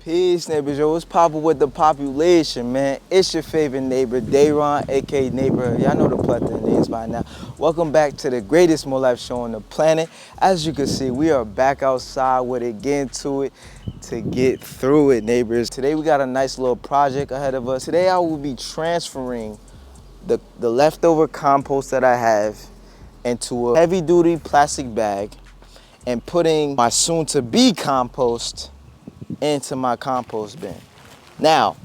Peace, neighbors. Yo, what's poppin' with the population, man? It's your favorite neighbor, Dayron, aka Neighborhood. Y'all know the plethora of names by now. Welcome back to the greatest More Life show on the planet. As you can see, we are back outside with it, getting to it to get through it, neighbors. Today we got a nice little project ahead of us. Today I will be transferring the leftover compost that I have into a heavy-duty plastic bag and putting my soon-to-be compost into my compost bin. Now,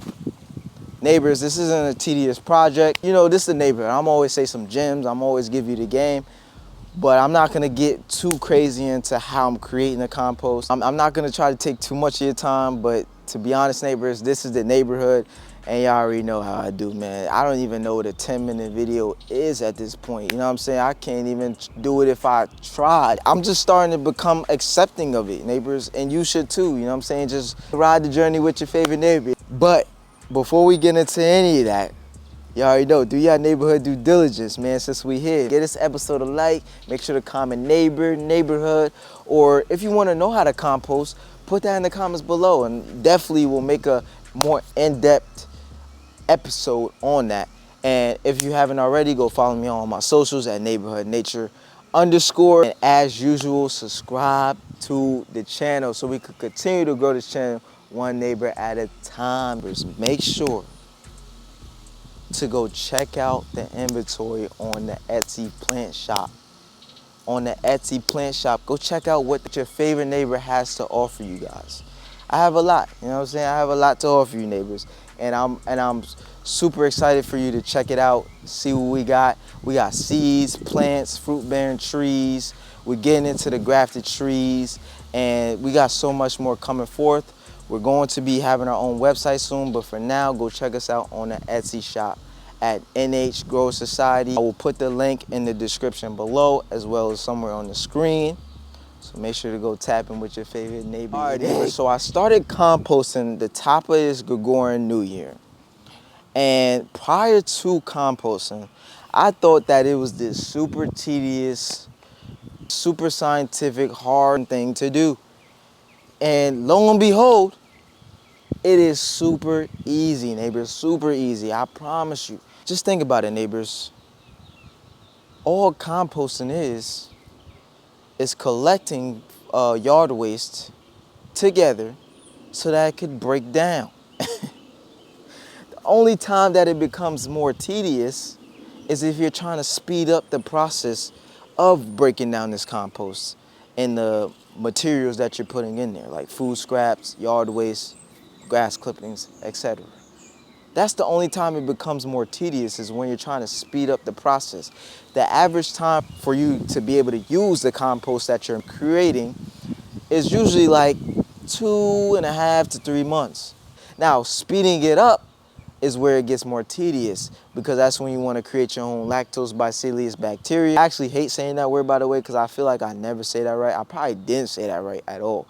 neighbors, this isn't a tedious project. You know, this is the neighborhood. I'm always say some gems. I'm always give you the game. But I'm not gonna get too crazy into how I'm creating the compost. I'm not gonna try to take too much of your time, but to be honest, neighbors, this is the neighborhood, and y'all already know how I do, man. I don't even know what a 10-minute video is at this point. You know what I'm saying? I can't even do it if I tried. I'm just starting to become accepting of it, neighbors, and you should too. You know what I'm saying? Just ride the journey with your favorite neighbor. But before we get into any of that, you already know, do your neighborhood due diligence, man, since we here. Get this episode a like, make sure to comment neighbor, neighborhood, or if you want to know how to compost, put that in the comments below, and definitely we'll make a more in-depth episode on that. And if you haven't already, go follow me on my socials at neighborhood nature _. And as usual, subscribe to the channel so we could continue to grow this channel one neighbor at a time. Make sure to go check out the inventory on the Etsy plant shop. On the Etsy plant shop, go check out what your favorite neighbor has to offer you guys. I have a lot, you know what I'm saying? I have a lot to offer you, neighbors. And I'm super excited for you to check it out, see what we got. We got seeds, plants, fruit-bearing trees. We're getting into the grafted trees, and we got so much more coming forth. We're going to be having our own website soon, but for now, go check us out on the Etsy shop at NH Grow Society. I will put the link in the description below, as well as somewhere on the screen. So make sure to go tap in with your favorite neighbor. All right, neighbors, so I started composting the top of this Gregorian New Year. And prior to composting, I thought that it was this super tedious, super scientific, hard thing to do. And lo and behold, it is super easy, neighbors, super easy, I promise you. Just think about it, neighbors. All composting is collecting yard waste together so that it could break down. The only time that it becomes more tedious is if you're trying to speed up the process of breaking down this compost and the materials that you're putting in there, like food scraps, yard waste, grass clippings, etc. That's the only time it becomes more tedious, is when you're trying to speed up the process. The average time for you to be able to use the compost that you're creating is usually like 2.5 to 3 months. Now, speeding it up is where it gets more tedious, because that's when you want to create your own lactobacillus bacteria. I actually hate saying that word, by the way, because I feel like I never say that right. I probably didn't say that right at all.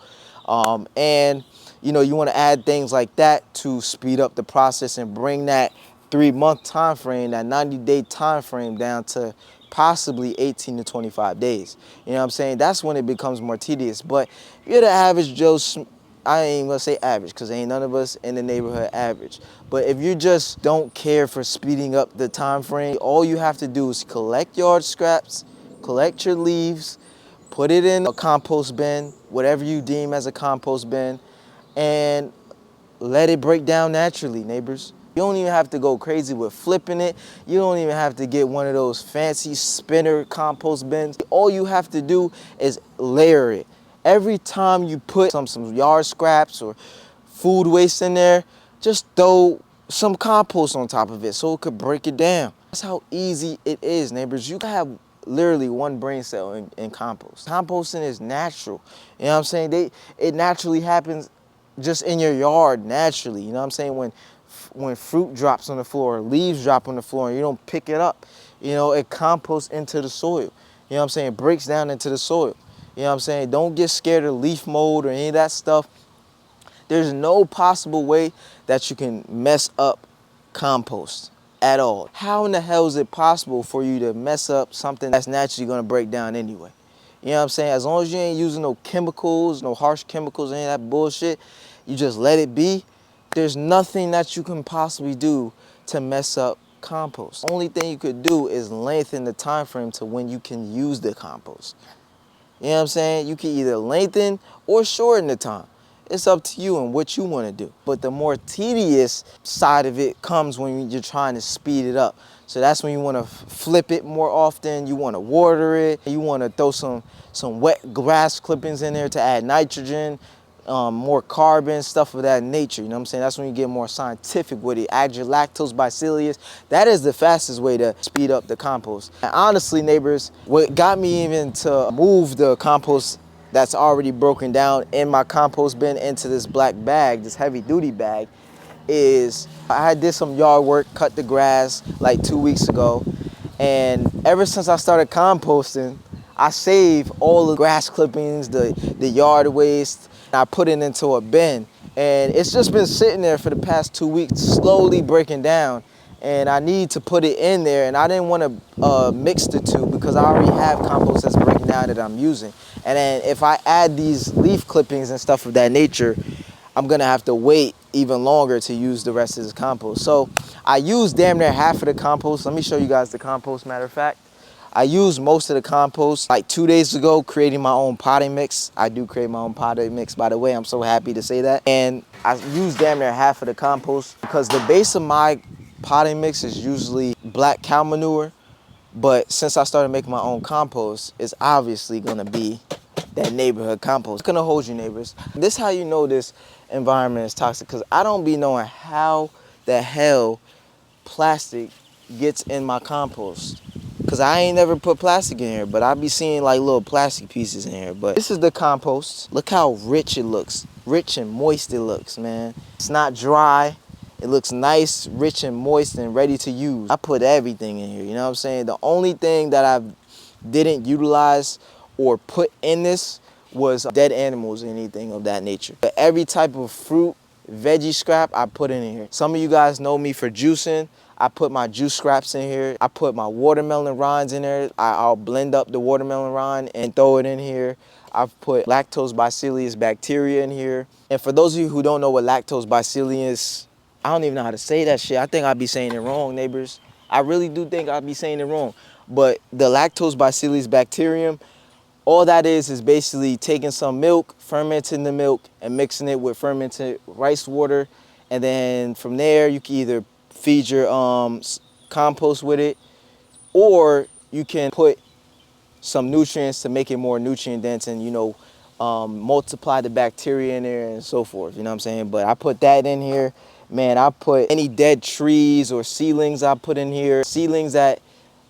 And you know, you want to add things like that to speed up the process and bring that 3-month time frame, that 90-day time frame, down to possibly 18 to 25 days. You know what I'm saying? That's when it becomes more tedious. But you're the average Joe, I ain't gonna say average, because ain't none of us in the neighborhood average. But if you just don't care for speeding up the time frame, all you have to do is collect yard scraps, collect your leaves, put it in a compost bin, whatever you deem as a compost bin, and let it break down naturally, neighbors. You don't even have to go crazy with flipping it. You don't even have to get one of those fancy spinner compost bins. All you have to do is layer it. Every time you put some yard scraps or food waste in there, just throw some compost on top of it so it could break it down. That's how easy it is, neighbors. You can have literally one brain cell in compost. Composting is natural. You know what I'm saying? It naturally happens just in your yard, naturally. You know what I'm saying? When fruit drops on the floor, leaves drop on the floor, and you don't pick it up, you know, it composts into the soil. You know what I'm saying? It breaks down into the soil. You know what I'm saying? Don't get scared of leaf mold or any of that stuff. There's no possible way that you can mess up compost at all. How in the hell is it possible for you to mess up something that's naturally gonna break down anyway? You know what I'm saying? As long as you ain't using no chemicals, no harsh chemicals, any of that bullshit, you just let it be, there's nothing that you can possibly do to mess up compost. Only thing you could do is lengthen the time frame to when you can use the compost. You know what I'm saying? You can either lengthen or shorten the time. It's up to you and what you want to do. But the more tedious side of it comes when you're trying to speed it up. So that's when you want to flip it more often. You want to water it. You want to throw some wet grass clippings in there to add nitrogen, more carbon, stuff of that nature. You know what I'm saying? That's when you get more scientific with it. Add your lactose bacillus. That is the fastest way to speed up the compost. And honestly, neighbors, what got me even to move the compost that's already broken down in my compost bin into this black bag, this heavy duty bag, is I did some yard work, cut the grass like 2 weeks ago. And ever since I started composting, I save all the grass clippings, the yard waste. I put it into a bin. And it's just been sitting there for the past 2 weeks, slowly breaking down. And I need to put it in there, and I didn't want to mix the two because I already have compost that's breaking down that I'm using. And then if I add these leaf clippings and stuff of that nature, I'm gonna have to wait even longer to use the rest of this compost. So I used damn near half of the compost. Let me show you guys the compost, matter of fact. I used most of the compost like 2 days ago, creating my own potting mix. I do create my own potting mix, by the way. I'm so happy to say that. And I used damn near half of the compost because the base of my potting mix is usually black cow manure. But since I started making my own compost, it's obviously gonna be that neighborhood compost. It's gonna hold you, neighbors. This is how you know this environment is toxic, because I don't be knowing how the hell plastic gets in my compost. Cause I ain't never put plastic in here, but I be seeing like little plastic pieces in here. But this is the compost. Look how rich it looks. Rich and moist it looks, man. It's not dry. It looks nice, rich and moist and ready to use. I put everything in here, you know what I'm saying? The only thing that I didn't utilize or put in this was dead animals, anything of that nature. But every type of fruit, veggie scrap, I put in here. Some of you guys know me for juicing. I put my juice scraps in here. I put my watermelon rinds in there. I'll blend up the watermelon rind and throw it in here. I've put lactose bacillus bacteria in here. And for those of you who don't know what lactose bacillus, I don't even know how to say that shit. I think I'd be saying it wrong, neighbors. I really do think I'd be saying it wrong. But the lactose bacillus bacterium, all that is basically taking some milk, fermenting the milk, and mixing it with fermented rice water. And then from there, you can either feed your compost with it, or you can put some nutrients to make it more nutrient dense and, you know, multiply the bacteria in there and so forth, you know what I'm saying? But I put that in here. Man, I put any dead trees or seedlings I put in here. Seedlings that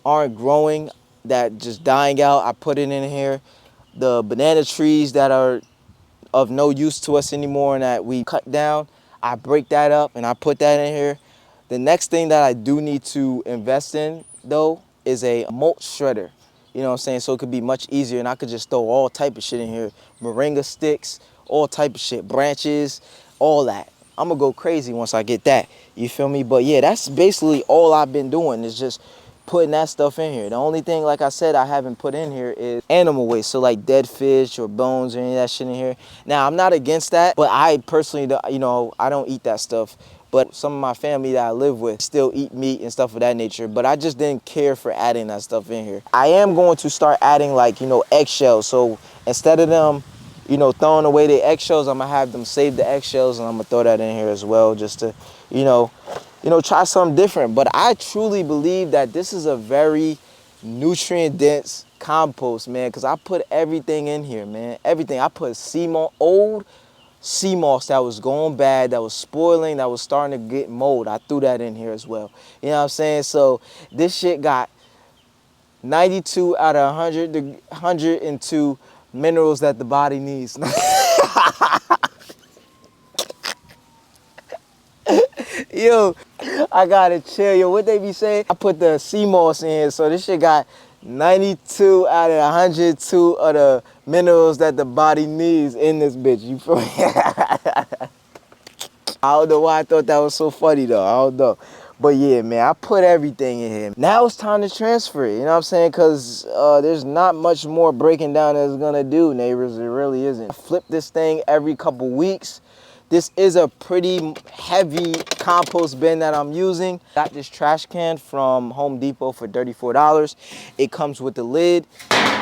aren't growing, that just dying out, I put it in here. The banana trees that are of no use to us anymore and that we cut down, I break that up and I put that in here. The next thing that I do need to invest in, though, is a mulch shredder. You know what I'm saying? So it could be much easier and I could just throw all type of shit in here. Moringa sticks, all type of shit, branches, all that. I'm gonna go crazy once I get that, you feel me? But yeah, that's basically all I've been doing, is just putting that stuff in here. The only thing, like I said, I haven't put in here is animal waste. So like dead fish or bones or any of that shit in here. Now, I'm not against that, but I personally, you know, I don't eat that stuff. But some of my family that I live with still eat meat and stuff of that nature. But I just didn't care for adding that stuff in here. I am going to start adding, like, you know, eggshells. So instead of them, you know, throwing away the eggshells, I'm gonna have them save the eggshells and I'm gonna throw that in here as well, just to, you know, try something different. But I truly believe that this is a very nutrient dense compost, man, because I put everything in here, man. Everything. I put old sea moss that was going bad, that was spoiling, that was starting to get mold. I threw that in here as well. You know what I'm saying? So this shit got 92 out of 102 minerals that the body needs. Yo, I gotta chill. Yo, what they be saying? I put the sea moss in here, so this shit got 92 out of 102 of the minerals that the body needs in this bitch. You feel me? I don't know why I thought that was so funny though. I don't know. But yeah, man, I put everything in here. Now it's time to transfer it, you know what I'm saying? Because there's not much more breaking down that it's gonna do, neighbors. It really isn't. I flip this thing every couple weeks This is a pretty heavy compost bin that I'm using. Got this trash can from Home Depot for $34. It comes with the lid.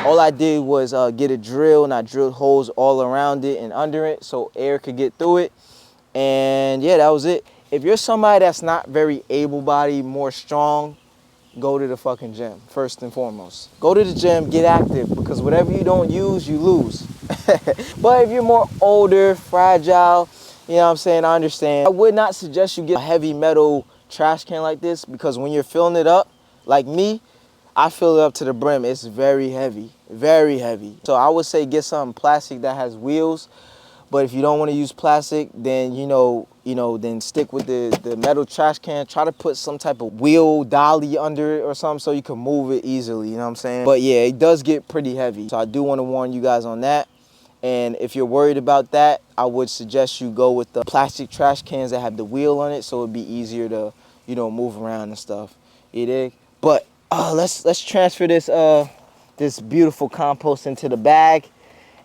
All I did was get a drill, and I drilled holes all around it and under it so air could get through it. And yeah, that was it. If you're somebody that's not very able-bodied, more strong, go to the fucking gym, first and foremost. Go to the gym, get active, because whatever you don't use, you lose. But if you're more older, fragile, you know what I'm saying, I understand. I would not suggest you get a heavy metal trash can like this, because when you're filling it up, like me, I fill it up to the brim. It's very heavy, very heavy. So I would say get something plastic that has wheels. But if you don't want to use plastic, then then stick with the metal trash can. Try to put some type of wheel dolly under it or something so you can move it easily, you know what I'm saying? But yeah, it does get pretty heavy. So I do want to warn you guys on that. And if you're worried about that, I would suggest you go with the plastic trash cans that have the wheel on it so it'd be easier to, move around and stuff. You dig? But let's transfer this beautiful compost into the bag.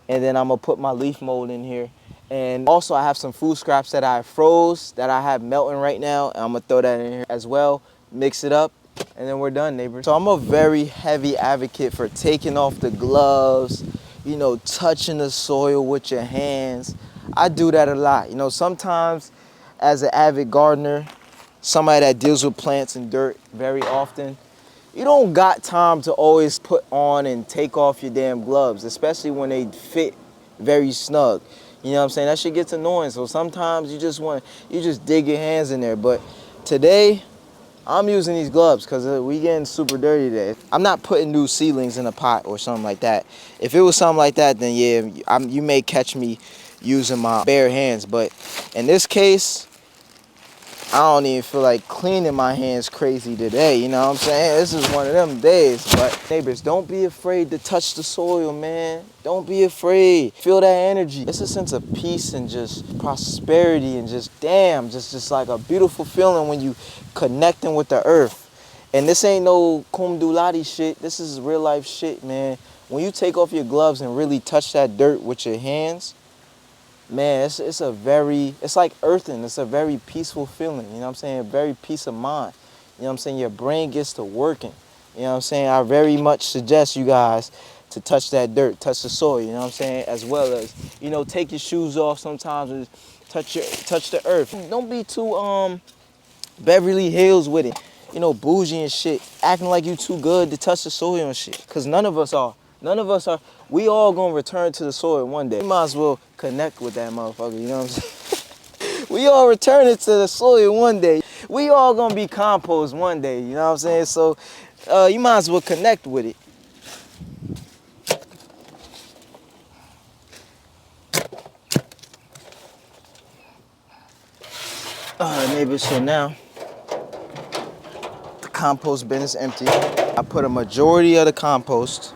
And then I'm gonna put my leaf mold in here. And also I have some food scraps that I froze that I have melting right now. And I'm gonna throw that in here as well, mix it up, and then we're done, neighbors. So I'm a very heavy advocate for taking off the gloves, touching the soil with your hands. I do that a lot. Sometimes as an avid gardener, somebody that deals with plants and dirt very often, you don't got time to always put on and take off your damn gloves, especially when they fit very snug. You know what I'm saying? That shit gets annoying. So sometimes you just dig your hands in there. But today, I'm using these gloves because we getting super dirty today. I'm not putting new seedlings in a pot or something like that. If it was something like that, then yeah, you may catch me using my bare hands. But in this case, I don't even feel like cleaning my hands crazy today, you know what I'm saying? This is one of them days. But neighbors, don't be afraid to touch the soil, man. Don't be afraid. Feel that energy. It's a sense of peace and just prosperity and just like a beautiful feeling when you connecting with the earth. And this ain't no kumdulati shit. This is real life shit, man. When you take off your gloves and really touch that dirt with your hands, man, it's like earthing. It's a very peaceful feeling, you know what I'm saying? A very peace of mind. You know what I'm saying? Your brain gets to working. You know what I'm saying? I very much suggest you guys to touch that dirt, touch the soil, you know what I'm saying? As well as, take your shoes off sometimes and touch the earth. Don't be too Beverly Hills with it. Bougie and shit. Acting like you too good to touch the soil and shit. Cause none of us are. None of us are. We all gonna return to the soil one day. We might as well connect with that motherfucker, you know what I'm saying? We all returning to the soil one day. We all gonna be compost one day, you know what I'm saying? So you might as well connect with it. Neighbors, so now the compost bin is empty. I put a majority of the compost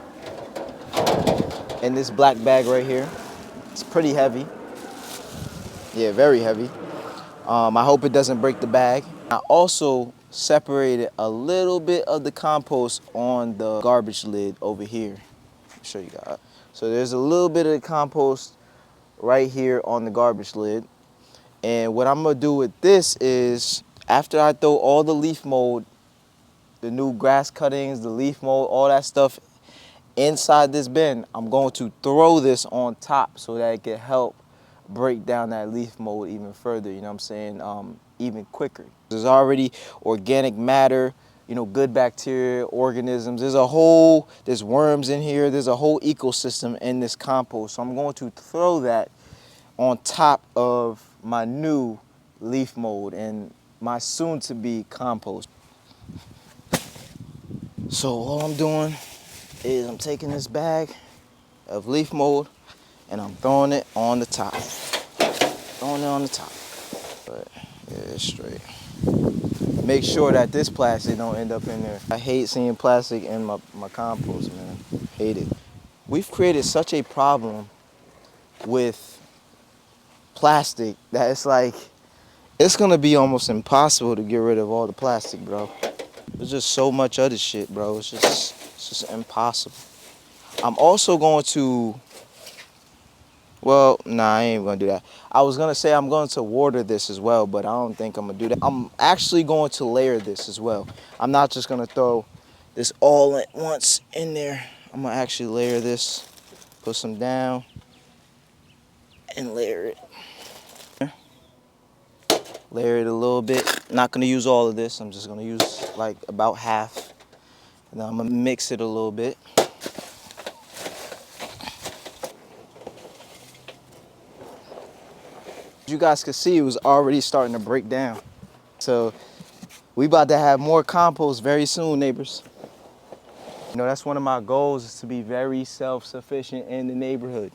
in this black bag right here. It's pretty heavy. Yeah, very heavy. I hope it doesn't break the bag. I also separated a little bit of the compost on the garbage lid over here. I'll show you guys. So there's a little bit of the compost right here on the garbage lid. And what I'm gonna do with this is, after I throw all the leaf mold, the new grass cuttings, the leaf mold, all that stuff inside this bin, I'm going to throw this on top so that it can help break down that leaf mold even further, you know what I'm saying, even quicker. There's already organic matter, good bacteria, organisms. There's worms in here. There's a whole ecosystem in this compost. So I'm going to throw that on top of my new leaf mold and my soon-to-be compost. So all I'm doing is I'm taking this bag of leaf mold and I'm throwing it on the top. Throwing it on the top. But yeah, it's straight. Make sure that this plastic don't end up in there. I hate seeing plastic in my compost, man. Hate it. We've created such a problem with plastic that it's like, it's gonna be almost impossible to get rid of all the plastic, bro. There's just so much other shit, bro. It's just impossible. I'm also going to Well, nah, I ain't gonna do that. I was gonna say I'm going to water this as well, but I don't think I'm gonna do that. I'm actually going to layer this as well. I'm not just gonna throw this all at once in there. I'm gonna actually layer this, put some down, and layer it. Layer it a little bit. Not gonna use all of this. I'm just gonna use like about half. And then I'm gonna mix it a little bit. You guys can see it was already starting to break down. So we about to have more compost very soon, neighbors. You know, that's one of my goals, is to be very self-sufficient in the neighborhood.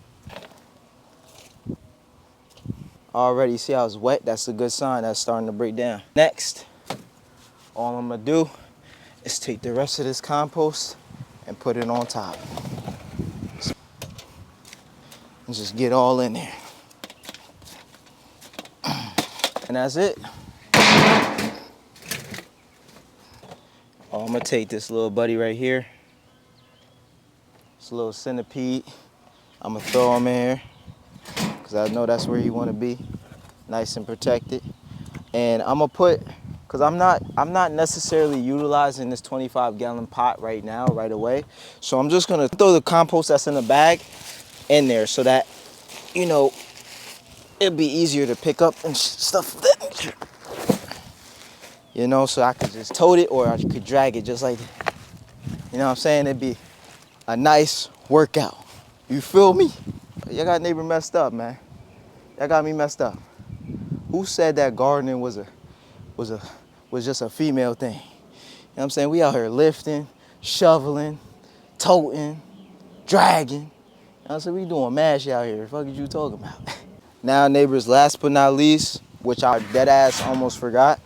Already, see how it's wet? That's a good sign that's starting to break down. Next, all I'm gonna do is take the rest of this compost and put it on top. And just get all in there. And that's it. Oh, I'm gonna take this little buddy right here. This little centipede. I'm gonna throw him in here, because I know that's where you wanna be, nice and protected. And I'm gonna put, because I'm not necessarily utilizing this 25-gallon pot right now, right away. So I'm just gonna throw the compost that's in the bag in there so that, you know, it'd be easier to pick up and stuff. You know, so I could just tote it or I could drag it just like that. You know what I'm saying? It'd be a nice workout. You feel me? Y'all got neighbor messed up, man. Y'all got me messed up. Who said that gardening was just a female thing? You know what I'm saying? We out here lifting, shoveling, toting, dragging. You know what I'm saying? We doing mash out here. What the fuck is you talking about? Now, neighbors, last but not least, which I dead ass almost forgot,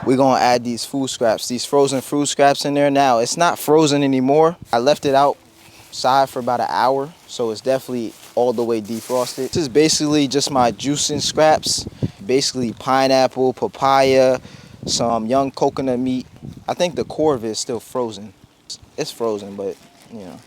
we're gonna add these food scraps, these frozen fruit scraps in there. Now, it's not frozen anymore. I left it outside for about an hour, so it's definitely all the way defrosted. This is basically just my juicing scraps, basically pineapple, papaya, some young coconut meat. I think the core of it is still frozen. It's frozen, but you know,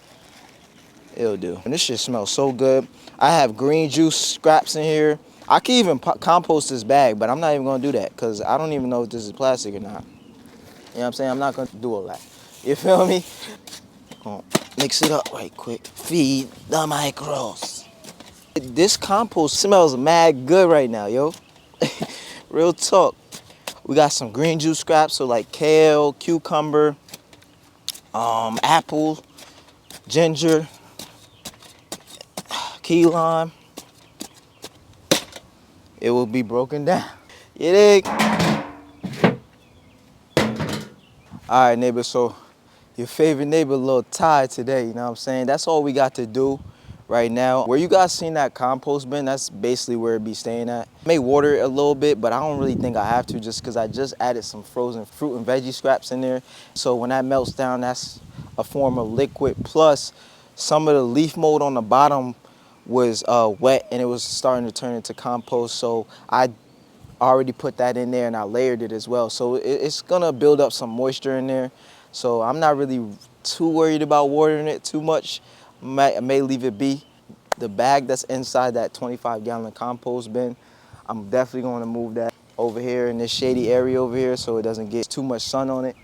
it'll do. And this shit smells so good. I have green juice scraps in here. I can even compost this bag, but I'm not even gonna do that because I don't even know if this is plastic or not. You know what I'm saying? I'm not gonna do all that. You feel me? Gonna mix it up right quick. Feed the micros. This compost smells mad good right now, yo. Real talk. We got some green juice scraps, so like kale, cucumber, apple, ginger, key lime. It will be broken down. You dig? All right, neighbor, so your favorite neighbor a little tired today, you know what I'm saying? That's all we got to do right now. Where you guys seen that compost bin, that's basically where it be staying at. I may water it a little bit, but I don't really think I have to just because I just added some frozen fruit and veggie scraps in there. So when that melts down, that's a form of liquid. Plus, some of the leaf mold on the bottom was wet and it was starting to turn into compost. So I already put that in there and I layered it as well. So it's gonna build up some moisture in there. So I'm not really too worried about watering it too much. I may leave it be. The bag that's inside that 25-gallon compost bin, I'm definitely gonna move that over here in this shady area over here so it doesn't get too much sun on it.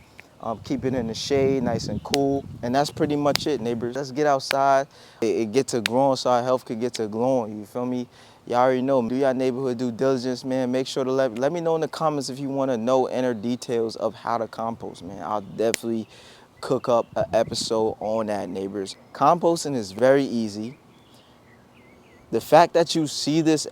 Keep it in the shade, nice and cool. And that's pretty much it, neighbors. Let's get outside. It get to growing so our health could get to glowing, you feel me? Y'all already know, do your neighborhood due diligence, man. Make sure to let me know in the comments if you want to know inner details of how to compost, man. I'll definitely cook up an episode on that, neighbors. Composting is very easy. The fact that you seen this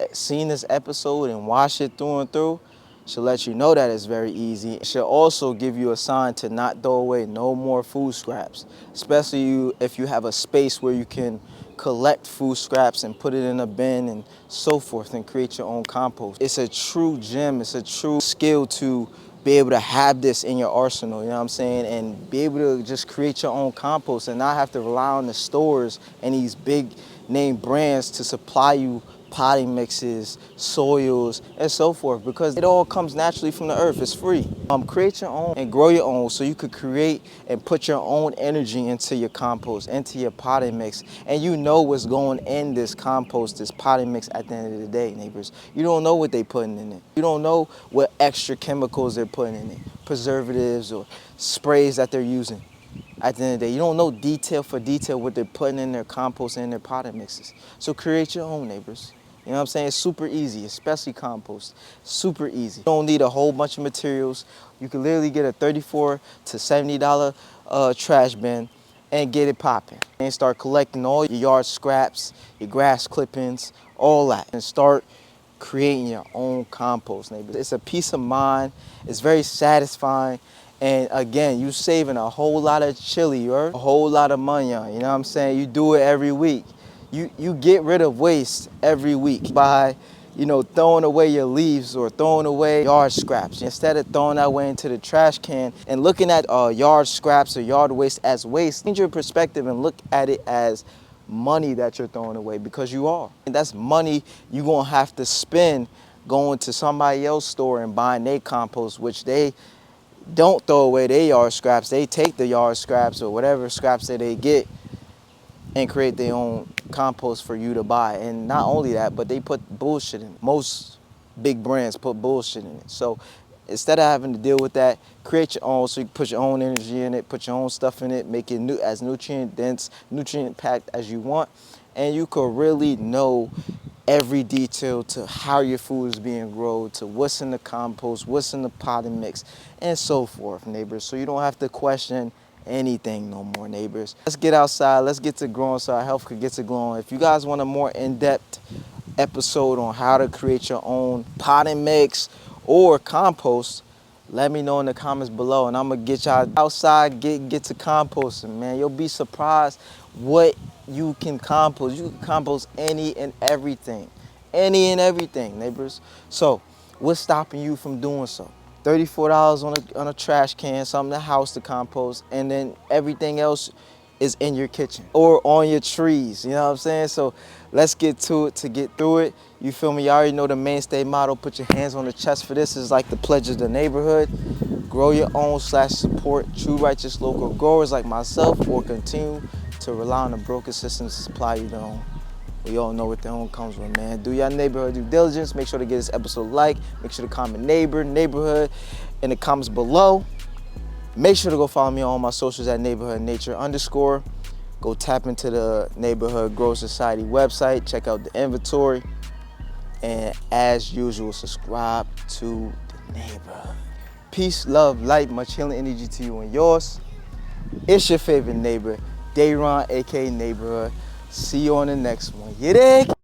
episode and watch it through and through should let you know that it's very easy. It should also give you a sign to not throw away no more food scraps, especially if you have a space where you can collect food scraps and put it in a bin and so forth and create your own compost. It's a true gem. It's a true skill to be able to have this in your arsenal, you know what I'm saying? And be able to just create your own compost and not have to rely on the stores and these big name brands to supply you potting mixes, soils, and so forth, because it all comes naturally from the earth. It's free. Create your own and grow your own, so you could create and put your own energy into your compost, into your potting mix, and you know what's going in this compost, this potting mix at the end of the day, neighbors. You don't know what they're putting in it. You don't know what extra chemicals they're putting in it, preservatives or sprays that they're using. At the end of the day, you don't know detail for detail what they're putting in their compost and their potting mixes. So create your own, neighbors. You know what I'm saying? It's super easy, especially compost. Super easy. You don't need a whole bunch of materials. You can literally get a $34 to $70 trash bin and get it popping. And start collecting all your yard scraps, your grass clippings, all that. And start creating your own compost, neighbors. It's a peace of mind. It's very satisfying. And again, you saving a whole lot of chili, or a whole lot of money on, you know what I'm saying? You do it every week. You get rid of waste every week by, throwing away your leaves or throwing away yard scraps. Instead of throwing that away into the trash can and looking at yard scraps or yard waste as waste, change your perspective and look at it as money that you're throwing away, because you are. And that's money you're gonna have to spend going to somebody else's store and buying their compost, which they don't throw away their yard scraps. They take the yard scraps or whatever scraps that they get and create their own compost for you to buy. And not only that, but they put bullshit in it. Most big brands put bullshit in it. So instead of having to deal with that, create your own, so you can put your own energy in it, put your own stuff in it, make it as nutrient dense, nutrient packed as you want. And you could really know every detail to how your food is being grown, to what's in the compost, what's in the potting mix, and so forth, neighbors. So you don't have to question anything no more, neighbors. Let's get outside. Let's get to growing so our health could get to growing. If you guys want a more in-depth episode on how to create your own potting mix or compost, let me know in the comments below, and I'm gonna get y'all outside, get to composting, man. You'll be surprised what you can compost. You can compost any and everything, neighbors. So what's stopping you from doing so? $34 on a trash can, something in the house to compost, and then everything else is in your kitchen or on your trees, you know what I'm saying? So let's get to it to get through it. You feel me? You already know the mainstay motto, put your hands on the chest for this. Is like the pledge of the neighborhood. Grow your own / support true righteous local growers like myself, or continue to rely on the broken systems to supply you their own. We all know what their own comes with, man. Do your neighborhood due diligence. Make sure to give this episode a like. Make sure to comment neighborhood in the comments below. Make sure to go follow me on all my socials at neighborhoodnature_. Go tap into the Neighborhood Grow Society website. Check out the inventory. And as usual, subscribe to the neighborhood. Peace, love, light, much healing energy to you and yours. It's your favorite neighbor, Dayron, aka Neighborhood. See you on the next one. You dig?